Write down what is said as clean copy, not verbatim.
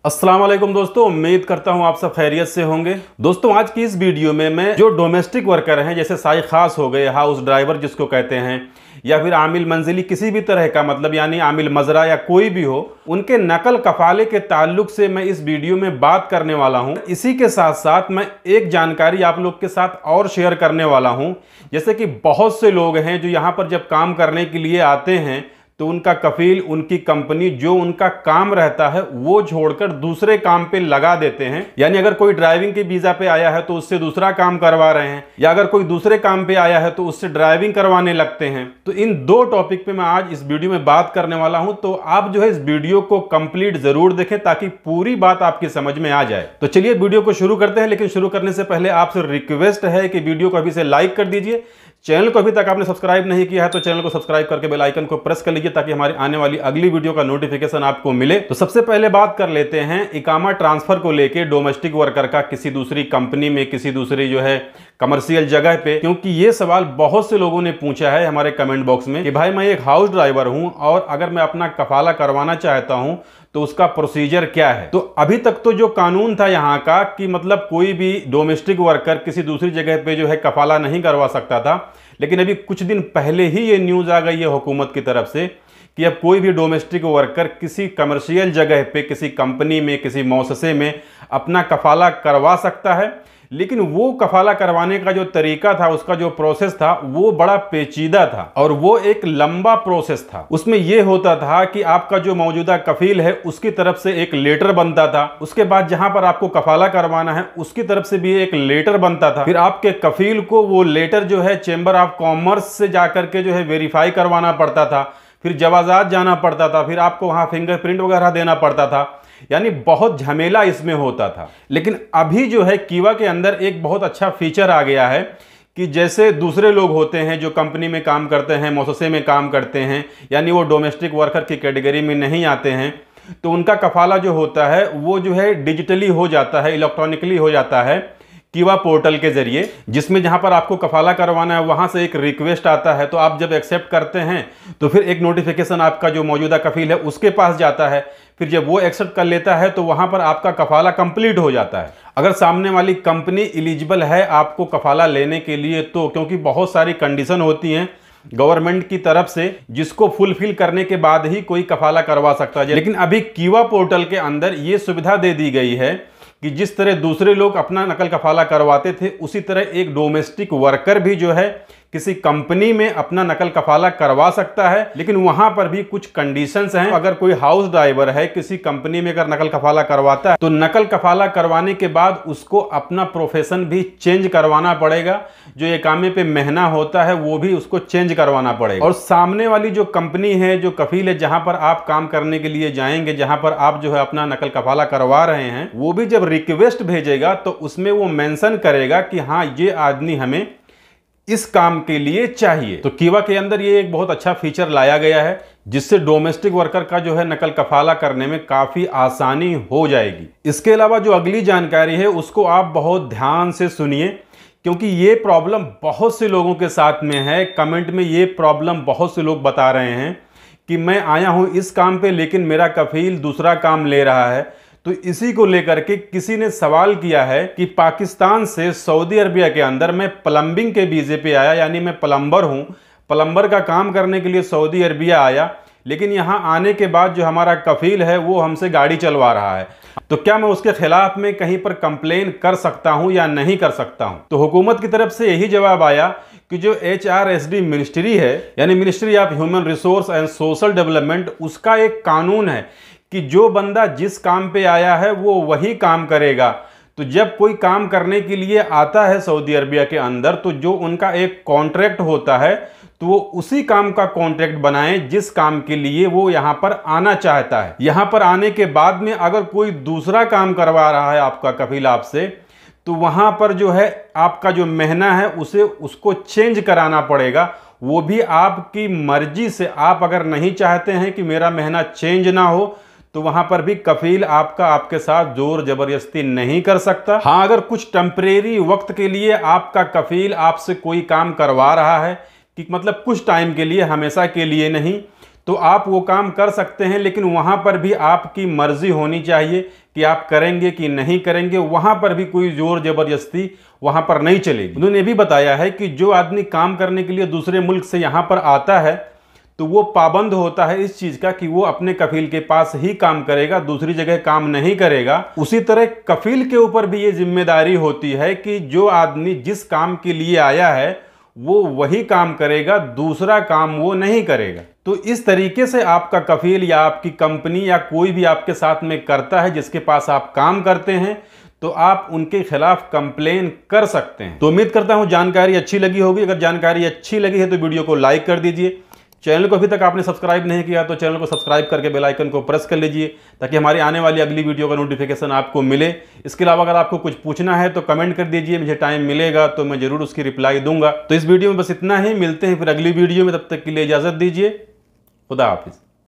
अस्सलाम वालेकुम दोस्तों, उम्मीद करता हूं आप सब खैरियत से होंगे। दोस्तों आज की इस वीडियो में मैं जो डोमेस्टिक वर्कर हैं, जैसे साई खास हो गए, हाउस ड्राइवर जिसको कहते हैं, या फिर आमिल मंजिली किसी भी तरह का, मतलब यानी आमिल मजरा या कोई भी हो, उनके नकल कफाले के ताल्लुक से मैं इस वीडियो में बात करने वाला हूं। इसी के साथ साथ मैं एक जानकारी आप लोग के साथ और शेयर करने वाला हूं। जैसे कि बहुत से लोग हैं जो यहाँ पर जब काम करने के लिए आते हैं तो उनका कफील, उनकी कंपनी जो उनका काम रहता है वो छोड़कर दूसरे काम पे लगा देते हैं। यानी अगर कोई ड्राइविंग के वीजा पे आया है तो उससे दूसरा काम करवा रहे हैं, या अगर कोई दूसरे काम पे आया है तो उससे ड्राइविंग करवाने लगते हैं। तो इन दो टॉपिक पे मैं आज इस वीडियो में बात करने वाला हूं। तो आप जो है इस वीडियो को कंप्लीट जरूर देखें ताकि पूरी बात आपकी समझ में आ जाए। तो चलिए वीडियो को शुरू करते हैं, लेकिन शुरू करने से पहले आपसे रिक्वेस्ट है कि वीडियो को अभी से लाइक कर दीजिए। चैनल को अभी तक आपने सब्सक्राइब नहीं किया है तो चैनल को सब्सक्राइब करके बेल आइकन को प्रेस कर लीजिए ताकि हमारी आने वाली अगली वीडियो का नोटिफिकेशन आपको मिले। तो सबसे पहले बात कर लेते हैं इकामा ट्रांसफर को लेके डोमेस्टिक वर्कर का किसी दूसरी कंपनी में, किसी दूसरी जो है कमर्शियल जगह पे, क्योंकि ये सवाल बहुत से लोगों ने पूछा है हमारे कमेंट बॉक्स में कि भाई मैं एक हाउस ड्राइवर हूं और अगर मैं अपना कफाला करवाना चाहता हूं तो उसका प्रोसीजर क्या है। तो अभी तक तो जो कानून था यहाँ का कि मतलब कोई भी डोमेस्टिक वर्कर किसी दूसरी जगह पे जो है कफाला नहीं करवा सकता था, लेकिन अभी कुछ दिन पहले ही ये न्यूज़ आ गई है हुकूमत की तरफ से कि अब कोई भी डोमेस्टिक वर्कर किसी कमर्शियल जगह पे, किसी कंपनी में, किसी मौससे में अपना कफाला करवा सकता है। लेकिन वो कफाला करवाने का जो तरीका था, उसका जो प्रोसेस था वो बड़ा पेचीदा था और वो एक लंबा प्रोसेस था। उसमें ये होता था कि आपका जो मौजूदा कफील है उसकी तरफ से एक लेटर बनता था, उसके बाद जहां पर आपको कफाला करवाना है उसकी तरफ से भी एक लेटर बनता था। फिर आपके कफील को वो लेटर जो है चेंबर ऑफ कॉमर्स से जाकर के जो है वेरीफाई करवाना पड़ता था, फिर जवाजात जाना पड़ता था, फिर आपको वहां फिंगरप्रिंट वगैरह देना पड़ता था। यानी बहुत झमेला इसमें होता था। लेकिन अभी जो है कीवा के अंदर एक बहुत अच्छा फीचर आ गया है कि जैसे दूसरे लोग होते हैं जो कंपनी में काम करते हैं, मौससे में काम करते हैं, यानी वो डोमेस्टिक वर्कर की कैटेगरी में नहीं आते हैं, तो उनका कफाला जो होता है वो जो है डिजिटली हो जाता है, इलेक्ट्रॉनिकली हो जाता है कीवा पोर्टल के जरिए, जिसमें जहां पर आपको कफाला करवाना है वहां से एक रिक्वेस्ट आता है। तो आप जब एक्सेप्ट करते हैं तो फिर एक नोटिफिकेशन आपका जो मौजूदा कफील है उसके पास जाता है। फिर जब वो एक्सेप्ट कर लेता है तो वहां पर आपका कफाला कंप्लीट हो जाता है। अगर सामने वाली कंपनी एलिजिबल है आपको कफाला लेने के लिए तो, क्योंकि बहुत सारी कंडीशन होती हैं गवर्नमेंट की तरफ से जिसको फुलफिल करने के बाद ही कोई कफाला करवा सकता है। लेकिन अभी कीवा पोर्टल के अंदर ये सुविधा दे दी गई है कि जिस तरह दूसरे लोग अपना नकल कफाला करवाते थे उसी तरह एक डोमेस्टिक वर्कर भी जो है किसी कंपनी में अपना नकल कफाला करवा सकता है। लेकिन वहां पर भी कुछ कंडीशंस हैं। अगर कोई हाउस ड्राइवर है किसी कंपनी में अगर नकल कफाला करवाता है तो नकल कफाला करवाने के बाद उसको अपना प्रोफेशन भी चेंज करवाना पड़ेगा। जो इकामे पे महना होता है वो भी उसको चेंज करवाना पड़ेगा। और सामने वाली जो कंपनी है, जो कफील है, जहां पर आप काम करने के लिए जाएंगे, जहां पर आप जो है अपना नकल कफाला करवा रहे हैं, वो भी जब रिक्वेस्ट भेजेगा तो उसमें वो मेंशन करेगा कि हाँ ये आदमी हमें इस काम के लिए चाहिए। तो कीवा के अंदर ये एक बहुत अच्छा फीचर लाया गया है जिससे डोमेस्टिक वर्कर का जो है नकल कफाला करने में काफी आसानी हो जाएगी। इसके अलावा जो अगली जानकारी है उसको आप बहुत ध्यान से सुनिए, क्योंकि ये प्रॉब्लम बहुत से लोगों के साथ में है। कमेंट में ये प्रॉब्लम बहुत से लोग बता रहे हैं कि मैं आया हूं इस काम पे लेकिन मेरा कफील दूसरा काम ले रहा है। तो इसी को लेकर के किसी ने सवाल किया है कि पाकिस्तान से सऊदी अरबिया के अंदर मैं प्लम्बिंग के वीजे पे आया, यानी मैं प्लम्बर हूं, प्लम्बर का काम करने के लिए सऊदी अरबिया आया, लेकिन यहां आने के बाद जो हमारा कफील है वो हमसे गाड़ी चलवा रहा है, तो क्या मैं उसके खिलाफ में कहीं पर कंप्लेन कर सकता हूं या नहीं कर सकता हूं। तो हुकूमत की तरफ से यही जवाब आया कि जो HRSD मिनिस्ट्री है, यानी ministry of human resource and social development, उसका एक कानून है कि जो बंदा जिस काम पे आया है वो वही काम करेगा। तो जब कोई काम करने के लिए आता है सऊदी अरबिया के अंदर तो जो उनका एक कॉन्ट्रैक्ट होता है तो वो उसी काम का कॉन्ट्रैक्ट बनाएं जिस काम के लिए वो यहाँ पर आना चाहता है। यहाँ पर आने के बाद में अगर कोई दूसरा काम करवा रहा है आपका कफील आपसे, तो वहाँ पर जो है आपका जो महना है उसको चेंज कराना पड़ेगा। वो भी आपकी मर्जी से। आप अगर नहीं चाहते हैं कि मेरा महना चेंज ना हो तो वहां पर भी कफील आपके साथ जोर जबरदस्ती नहीं कर सकता। हाँ, अगर कुछ टेम्परेरी वक्त के लिए आपका कफील आपसे कोई काम करवा रहा है कि मतलब कुछ टाइम के लिए, हमेशा के लिए नहीं, तो आप वो काम कर सकते हैं, लेकिन वहाँ पर भी आपकी मर्जी होनी चाहिए कि आप करेंगे कि नहीं करेंगे। वहाँ पर भी कोई जोर ज़बरदस्ती वहाँ पर नहीं चलेगी। उन्होंने ये भी बताया है कि जो आदमी काम करने के लिए दूसरे मुल्क से यहाँ पर आता है तो वो पाबंद होता है इस चीज़ का कि वो अपने कफील के पास ही काम करेगा, दूसरी जगह काम नहीं करेगा। उसी तरह कफील के ऊपर भी ये जिम्मेदारी होती है कि जो आदमी जिस काम के लिए आया है वो वही काम करेगा, दूसरा काम वो नहीं करेगा। तो इस तरीके से आपका कफील या आपकी कंपनी या कोई भी आपके साथ में करता है जिसके पास आप काम करते हैं, तो आप उनके खिलाफ कंप्लेन कर सकते हैं। तो उम्मीद करता हूं जानकारी अच्छी लगी होगी। अगर जानकारी अच्छी लगी है तो वीडियो को लाइक कर दीजिए। चैनल को अभी तक आपने सब्सक्राइब नहीं किया तो चैनल को सब्सक्राइब करके बेल आइकन को प्रेस कर लीजिए ताकि हमारी आने वाली अगली वीडियो का नोटिफिकेशन आपको मिले। इसके अलावा अगर आपको कुछ पूछना है तो कमेंट कर दीजिए, मुझे टाइम मिलेगा तो मैं जरूर उसकी रिप्लाई दूंगा। तो इस वीडियो में बस इतना ही, मिलते हैं फिर अगली वीडियो में, तब तक के लिए इजाजत दीजिए। खुदा हाफिज।